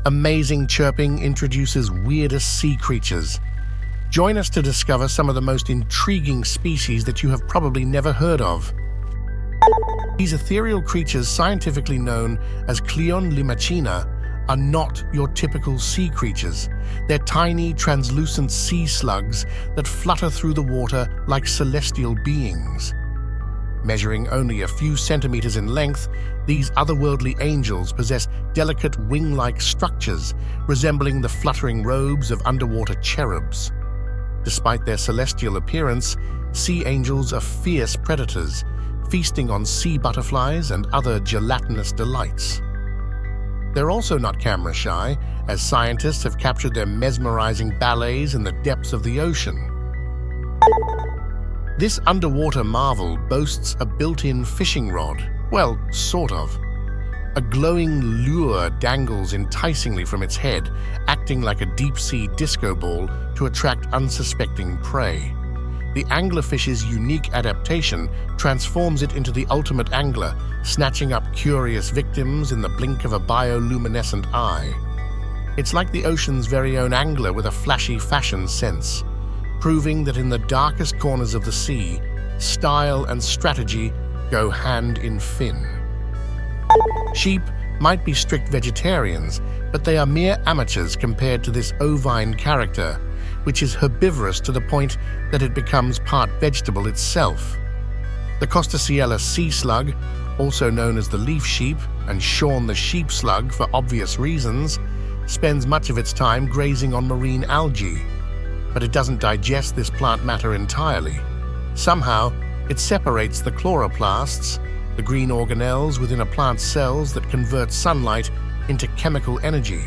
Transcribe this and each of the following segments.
amazing chirping introduces weirdest sea creatures. Join us to discover some of the most intriguing species that you have probably never heard of. These ethereal creatures, scientifically known as Cleon limacina, are not your typical sea creatures. They're tiny, translucent sea slugs that flutter through the water like celestial beings. Measuring only a few centimeters in length, these otherworldly angels possess delicate wing-like structures resembling the fluttering robes of underwater cherubs. Despite their celestial appearance, sea angels are fierce predators, feasting on sea butterflies and other gelatinous delights. They're also not camera shy, as scientists have captured their mesmerizing ballets in the depths of the ocean. This underwater marvel boasts a built-in fishing rod. Well, sort of. A glowing lure dangles enticingly from its head, acting like a deep-sea disco ball to attract unsuspecting prey. The anglerfish's unique adaptation transforms it into the ultimate angler, snatching up curious victims in the blink of a bioluminescent eye. It's like the ocean's very own angler with a flashy fashion sense, proving that in the darkest corners of the sea, style and strategy go hand in fin. Sheep might be strict vegetarians, but they are mere amateurs compared to this ovine character, which is herbivorous to the point that it becomes part vegetable itself. The Costaciella sea slug, also known as the leaf sheep and Shaun the sheep slug for obvious reasons, spends much of its time grazing on marine algae. But it doesn't digest this plant matter entirely. Somehow, it separates the chloroplasts, the green organelles within a plant's cells that convert sunlight into chemical energy,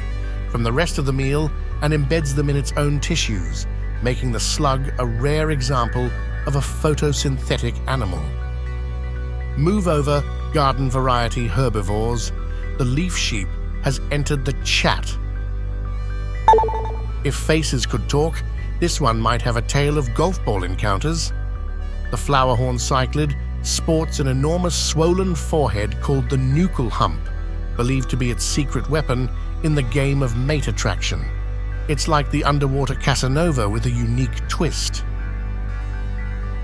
from the rest of the meal and embeds them in its own tissues, making the slug a rare example of a photosynthetic animal. Move over, garden variety herbivores. The leaf sheep has entered the chat. If faces could talk, this one might have a tale of golf ball encounters. The Flowerhorn Cichlid sports an enormous swollen forehead called the nuchal hump, believed to be its secret weapon in the game of mate attraction. It's like the underwater Casanova with a unique twist.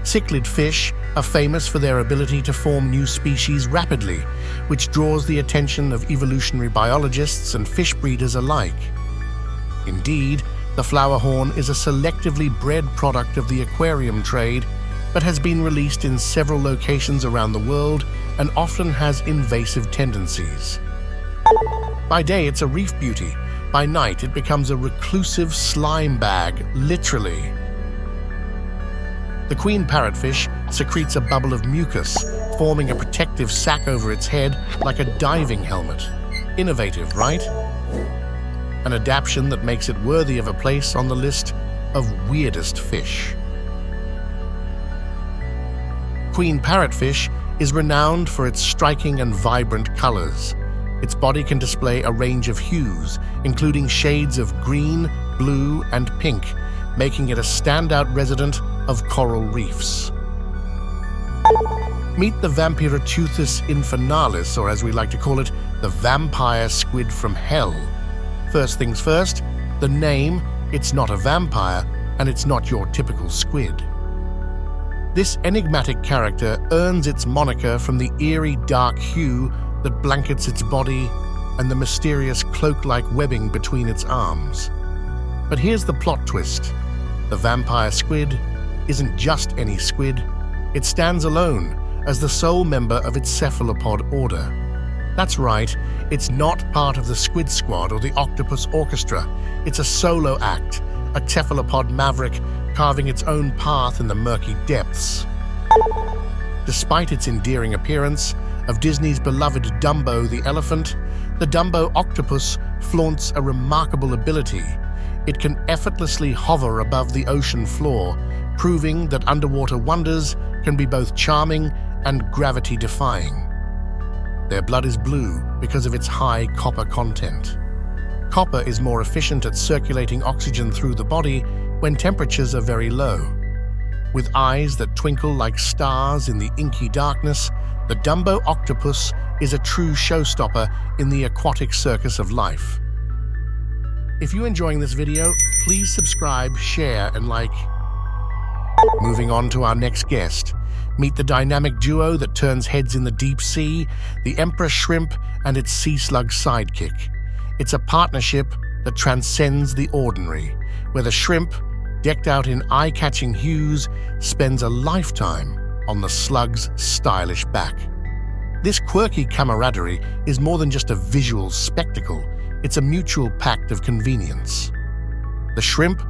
Cichlid fish are famous for their ability to form new species rapidly, which draws the attention of evolutionary biologists and fish breeders alike. Indeed, the flowerhorn is a selectively bred product of the aquarium trade, but has been released in several locations around the world and often has invasive tendencies. By day, it's a reef beauty. By night, it becomes a reclusive slime bag, literally. The Queen Parrotfish secretes a bubble of mucus, forming a protective sac over its head like a diving helmet. Innovative, right? An adaptation that makes it worthy of a place on the list of weirdest fish. Queen Parrotfish is renowned for its striking and vibrant colors. Its body can display a range of hues, including shades of green, blue, and pink, making it a standout resident of coral reefs. Meet the Vampiroteuthis infernalis, or as we like to call it, the vampire squid from hell. First things first, the name, it's not a vampire, and it's not your typical squid. This enigmatic character earns its moniker from the eerie dark hue that blankets its body and the mysterious cloak-like webbing between its arms. But here's the plot twist. The vampire squid isn't just any squid. It stands alone as the sole member of its cephalopod order. That's right, it's not part of the Squid Squad or the Octopus Orchestra. It's a solo act, a cephalopod maverick carving its own path in the murky depths. Despite its endearing appearance of Disney's beloved Dumbo the elephant, the Dumbo Octopus flaunts a remarkable ability. It can effortlessly hover above the ocean floor, proving that underwater wonders can be both charming and gravity-defying. Their blood is blue because of its high copper content. Copper is more efficient at circulating oxygen through the body when temperatures are very low. With eyes that twinkle like stars in the inky darkness, the Dumbo Octopus is a true showstopper in the aquatic circus of life. If you're enjoying this video, please subscribe, share, and like. Moving on to our next guest. Meet the dynamic duo that turns heads in the deep sea, the emperor shrimp and its sea slug sidekick. It's a partnership that transcends the ordinary, where the shrimp, decked out in eye-catching hues, spends a lifetime on the slug's stylish back. This quirky camaraderie is more than just a visual spectacle, it's a mutual pact of convenience. The shrimp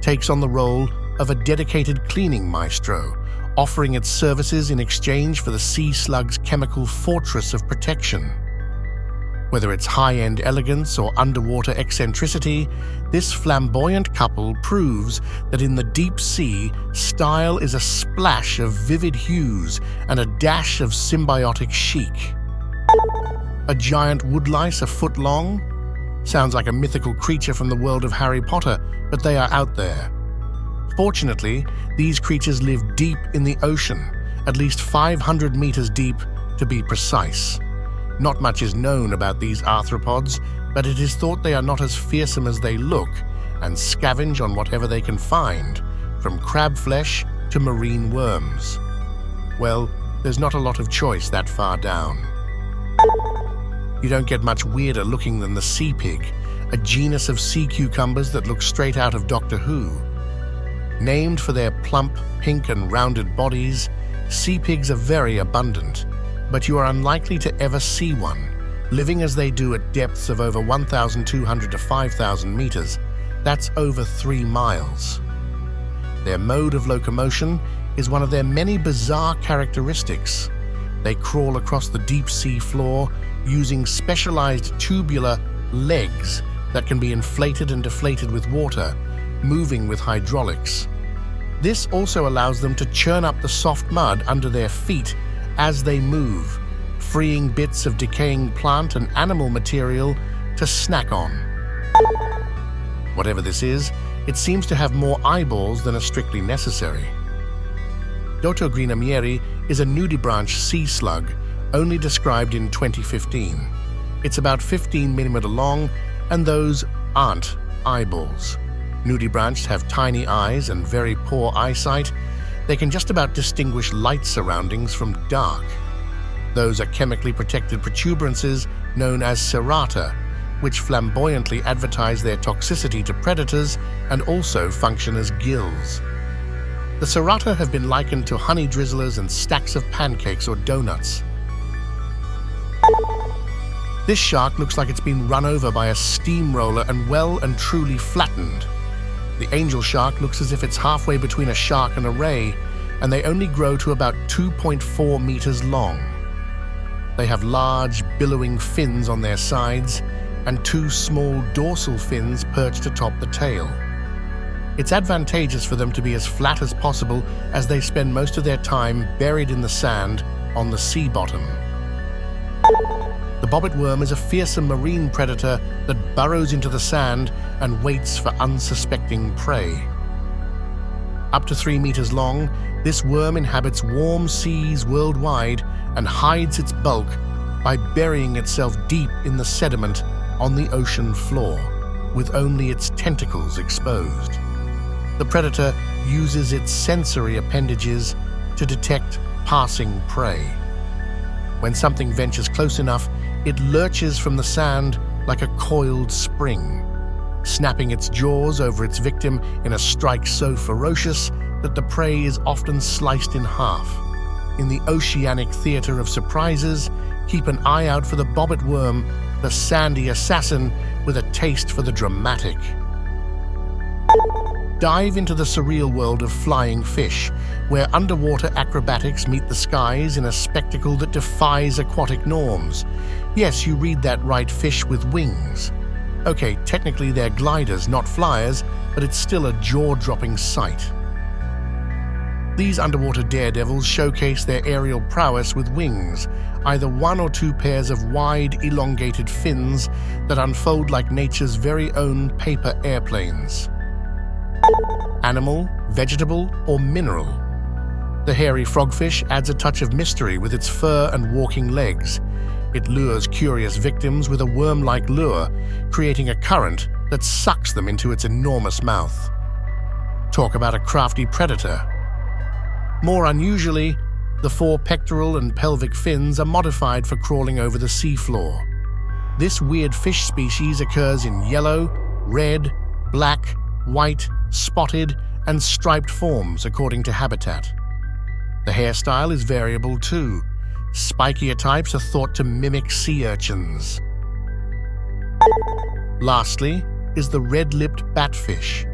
takes on the role of a dedicated cleaning maestro, offering its services in exchange for the sea slug's chemical fortress of protection. Whether it's high-end elegance or underwater eccentricity, this flamboyant couple proves that in the deep sea, style is a splash of vivid hues and a dash of symbiotic chic. A giant woodlice a foot long? Sounds like a mythical creature from the world of Harry Potter, but they are out there. Fortunately, these creatures live deep in the ocean, at least 500 meters deep to be precise. Not much is known about these arthropods, but it is thought they are not as fearsome as they look and scavenge on whatever they can find, from crab flesh to marine worms. Well, there's not a lot of choice that far down. You don't get much weirder looking than the sea pig, a genus of sea cucumbers that look straight out of Doctor Who. Named for their plump, pink and rounded bodies, sea pigs are very abundant, but you are unlikely to ever see one, living as they do at depths of over 1,200 to 5,000 meters. That's over 3 miles. Their mode of locomotion is one of their many bizarre characteristics. They crawl across the deep sea floor using specialized tubular legs that can be inflated and deflated with water, moving with hydraulics. This also allows them to churn up the soft mud under their feet as they move, freeing bits of decaying plant and animal material to snack on. Whatever this is, it seems to have more eyeballs than are strictly necessary. Doto Greenamyery is a nudibranch sea slug, only described in 2015. It's about 15 millimeter long, and those aren't eyeballs. Nudibranchs have tiny eyes and very poor eyesight. They can just about distinguish light surroundings from dark. Those are chemically protected protuberances known as serrata, which flamboyantly advertise their toxicity to predators and also function as gills. The serrata have been likened to honey drizzlers and stacks of pancakes or donuts. This shark looks like it's been run over by a steamroller and well and truly flattened. The angel shark looks as if it's halfway between a shark and a ray, and they only grow to about 2.4 meters long. They have large, billowing fins on their sides and 2 small dorsal fins perched atop the tail. It's advantageous for them to be as flat as possible, as they spend most of their time buried in the sand on the sea bottom. The bobbit worm is a fearsome marine predator that burrows into the sand and waits for unsuspecting prey. Up to 3 meters long, this worm inhabits warm seas worldwide and hides its bulk by burying itself deep in the sediment on the ocean floor, with only its tentacles exposed. The predator uses its sensory appendages to detect passing prey. When something ventures close enough, it lurches from the sand like a coiled spring, snapping its jaws over its victim in a strike so ferocious that the prey is often sliced in half. In the oceanic theater of surprises, keep an eye out for the bobbit worm, the sandy assassin with a taste for the dramatic. Dive into the surreal world of flying fish, where underwater acrobatics meet the skies in a spectacle that defies aquatic norms. Yes, you read that right, fish with wings. Okay, technically they're gliders, not flyers, but it's still a jaw-dropping sight. These underwater daredevils showcase their aerial prowess with wings, either 1 or 2 pairs of wide, elongated fins that unfold like nature's very own paper airplanes. Animal, vegetable, or mineral. The hairy frogfish adds a touch of mystery with its fur and walking legs. It lures curious victims with a worm-like lure, creating a current that sucks them into its enormous mouth. Talk about a crafty predator. More unusually, the 4 pectoral and pelvic fins are modified for crawling over the seafloor. This weird fish species occurs in yellow, red, black, white, spotted, and striped forms according to habitat. The hairstyle is variable too. Spikier types are thought to mimic sea urchins. Lastly is the red-lipped batfish.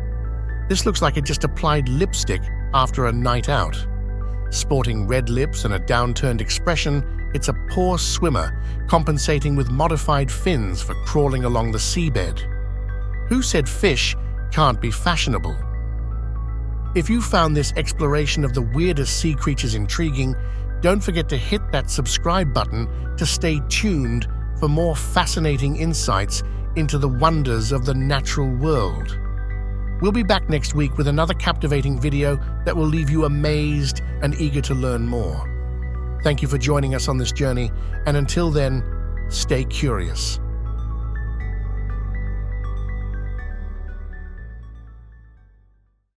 This looks like it just applied lipstick after a night out. Sporting red lips and a downturned expression, it's a poor swimmer, compensating with modified fins for crawling along the seabed. Who said fish can't be fashionable? If you found this exploration of the weirdest sea creatures intriguing, don't forget to hit that subscribe button to stay tuned for more fascinating insights into the wonders of the natural world. We'll be back next week with another captivating video that will leave you amazed and eager to learn more. Thank you for joining us on this journey, and until then, stay curious.